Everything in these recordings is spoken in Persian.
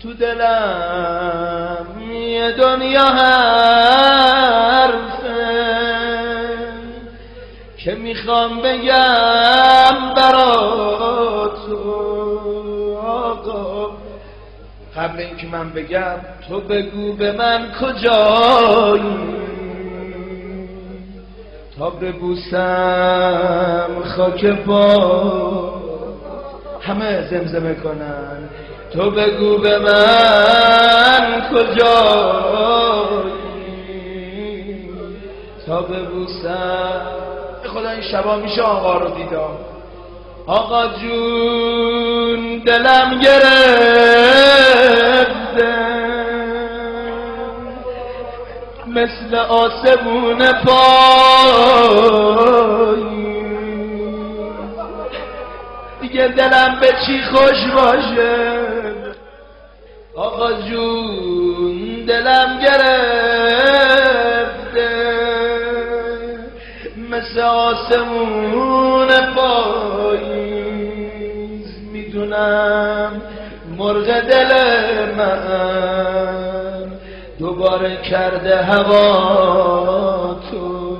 تو دلم یه دنیا حرفه که میخوام بگم برا تو آقا. قبل اینکه من بگم تو بگو به من کجایی تا ببوسم خاک پا. همه زمزمه کنن تو بگو به من کجایی تا ببوسم. خدا این شبا میشه آقا رو دیدم. آقا جون دلم گرفته مثل آسمون پایی، دیگه دلم به چی خوش باشه. آقا جون دلم گرفته مثل آسمون پاییز. میدونم مرغ دل من دوباره کرده هوا تو.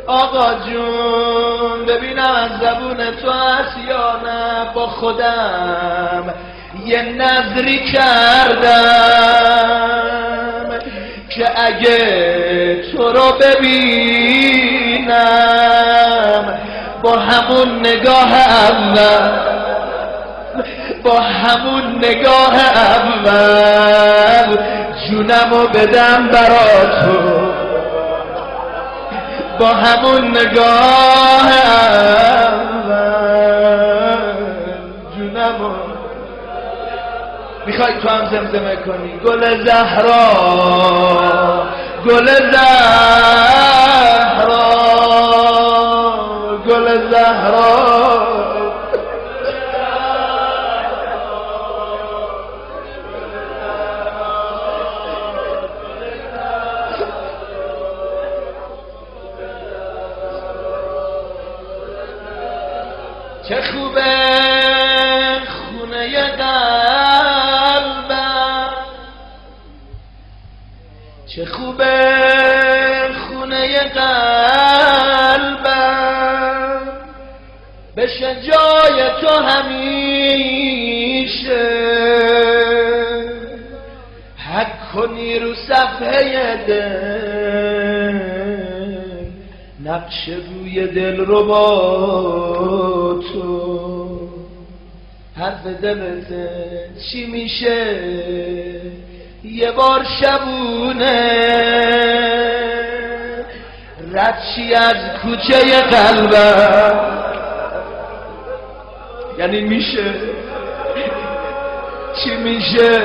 آقا جون ببینم از زبون تو هست یا نه. با خودم یه نظری کردم که اگه تو رو ببینم با همون نگاه اول جونمو بدم برا تو. با همون نگاه اول جونمو. میخوای تو هم زمزمه کنی گل زهرا گل زهرا گل زهرا. چه خوبه خونه قلبم، چه خوبه خونه قلبم بشه جای تو همیشه. حک کنی رو صفحه دل نقش روی دل رو با تو. حرف دلت چی میشه یه بار شبونه رد چی از کوچه قلبم. یعنی میشه چی میشه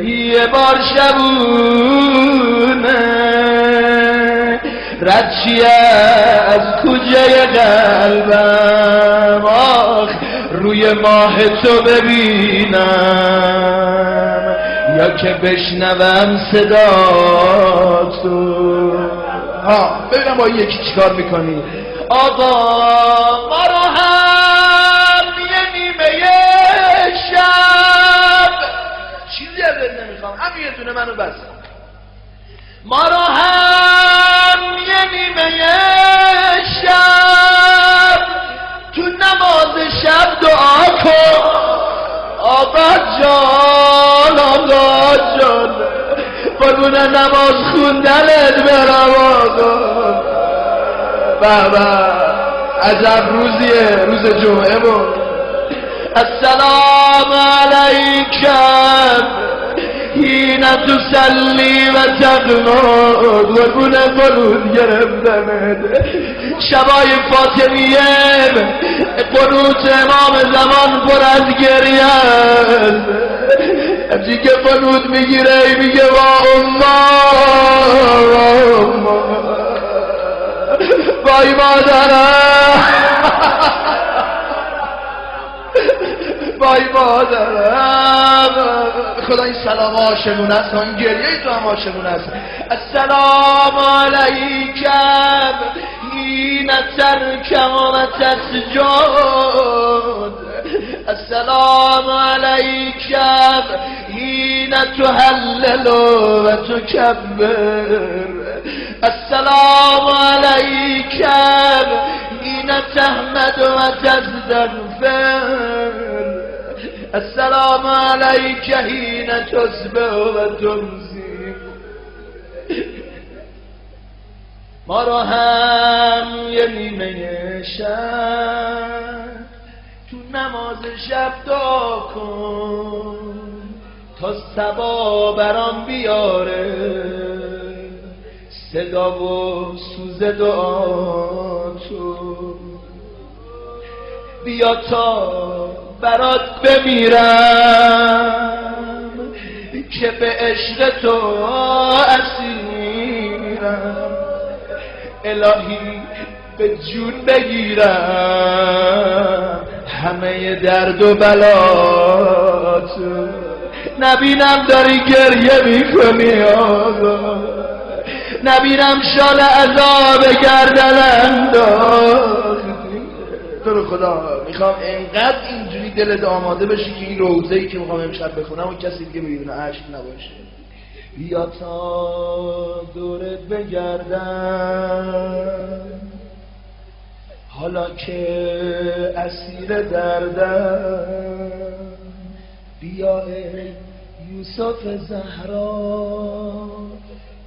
یه بار شبونه رد چی از کوچه قلبم. آخ روی ماه تو ببینم یا که بشنوم صدا تو. ببینم با یکی چیکار میکنی. آقا ما رو هم یه نیمه شب چیزی ازت نمیخوام، همین یه دونه منو بس. ما رو هم یه نیمه شب تو نماز شب دعا کن. آقا جان آقا جان قربون نماز خوندنت برم آقا. بابا عجب روزیه روز جمعه بود. السلام علیکم حین تصلی و تقنط. قربون قنوت گرفتمت شبای فاطمیه قنوت امام زمان پر از گریه است. همچی که قنوت میگیره میگه وا امم وای مادرم وای مادرم. خدا این سلام عاشقونه است، این گریه تو هم عاشقونه است. السلام علیکم حین ترکم و تسجد. السلام علیک حین تهلل و تکبر السلام علیک حین تحمد و تستغفر السلام علیک حین تصبح و تمسی. ما رو هم یه نیمه شب تو نماز شب دعا کن تا صبا برام بیاره صدا و سوز دعا تو. بیا تا برات بمیرم که به عشق تو اسیرم الهی به جون بگیرم همه درد و بلاتو. نبینم داری گریه میکنی آقا، نبینم شال عذاب گردن انداختی. تو رو خدا میخوام انقدر اینجوری دلت آماده بشی که این روزه‌ای که میخوام امشب بخونم و کسی دیگه ببینه عشق نباشه. بیا تا دورت بگردم حالا که اسیر دردم. بیا ای یوسف زهرا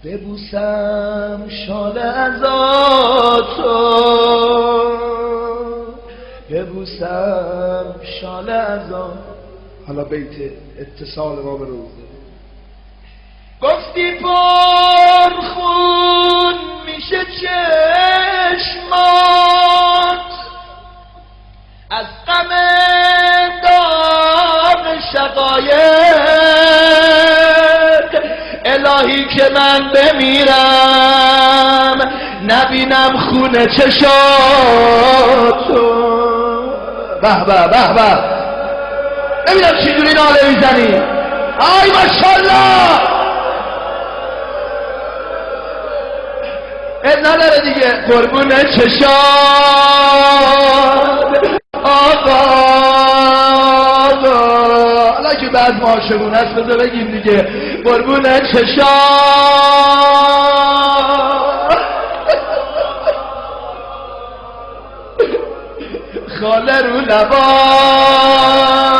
ببوسم شال عزاتو، ببوسم شال عزا. حالا بیت اتصال ما به روزه. گفتی پر خون میشه چشمات از غم داغ شقایق الهی که من بمیرم نبینم خون چشاتو. به به به به ببینم چجوری ناله میزنی. آی ماشاءالله نداره دیگه. قربون چشات آقا حالا که بعد معاشقون هست بذار بگیم دیگه. قربون چشات خاله رو لبات